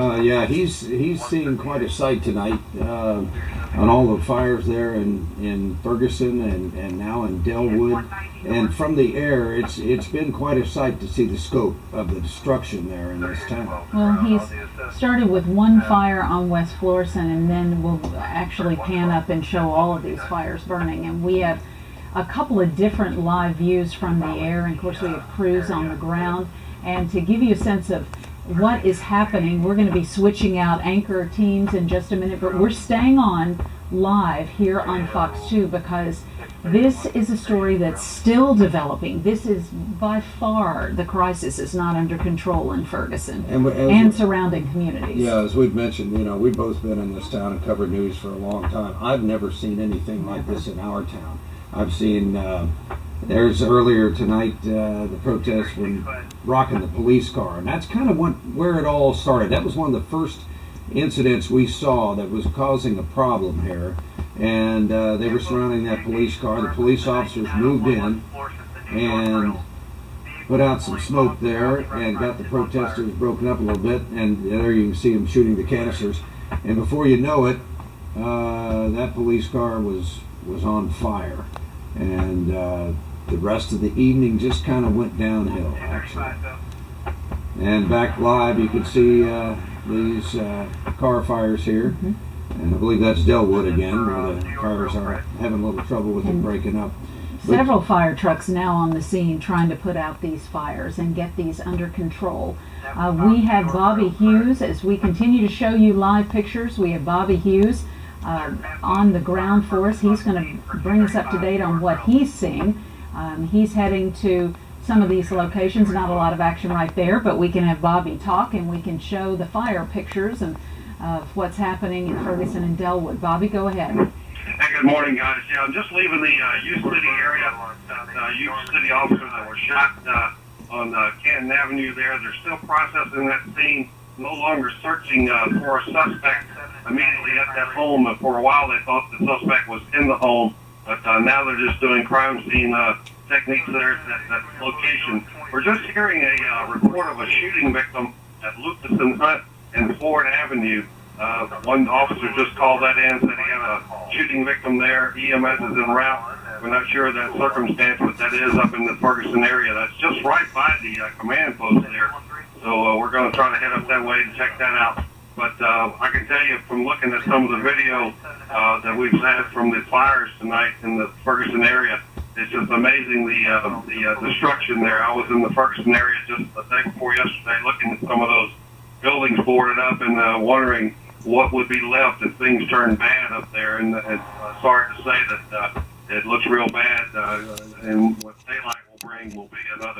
Yeah, he's seeing quite a sight tonight on all the fires there in Ferguson and now in Delwood. And from the air, it's been quite a sight to see the scope of the destruction there in this town. Well, he's started with one fire on West Florissant, and then we'll actually pan up and show all of these fires burning. And we have a couple of different live views from the air, and of course we have crews on the ground. And to give you a sense of what is happening, we're going to be switching out anchor teams in just a minute, but we're staying on live here on Fox 2 because this is a story that's still developing. This is by far the crisis is not under control in Ferguson and surrounding communities. Yeah, as we've mentioned, we've both been in this town and covered news for a long time. I've never seen anything like this in our town. I've seen there's earlier tonight the protest when rocking the police car, and that's kind of where it all started. That was one of the first incidents we saw that was causing a problem here, and they were surrounding that police car. The police officers moved in and put out some smoke there and got the protesters broken up a little bit, and there you can see them shooting the canisters, and before you know it, that police car was on fire, and the rest of the evening just kind of went downhill, actually. And back live, you can see these car fires here. Mm-hmm. And I believe that's Delwood again, where the cars are having a little trouble with it breaking up. Several fire trucks now on the scene trying to put out these fires and get these under control. We have Bobby Hughes, as we continue to show you live pictures, we have Bobby Hughes on the ground for us. He's going to bring us up to date on what he's seeing. He's heading to some of these locations. Not a lot of action right there, but we can have Bobby talk and we can show the fire pictures and what's happening in Ferguson and Delwood. Bobby, go ahead. Hey, good morning, guys. Yeah, I'm just leaving the Youth City area. Youth City officers that were shot on Canton Avenue there. They're still processing that scene, no longer searching for a suspect immediately at that home. And for a while, they thought the suspect was in the home, but now they're just doing crime scene techniques there at that location. We're just hearing a report of a shooting victim at Lucas and Hunt and Ford Avenue. One officer just called that in, said he had a shooting victim there. EMS is en route. We're not sure of that circumstance, but that is up in the Ferguson area. That's just right by the command post there. So we're going to try to head up that way and check that out. But I can tell you from looking at some of the video that we've had from the fires tonight in the Ferguson area, it's just amazing the destruction there. I was in the Ferguson area just the day before yesterday looking at some of those buildings boarded up and wondering what would be left if things turned bad up there. And sorry to say that it looks real bad, and what daylight will bring will be another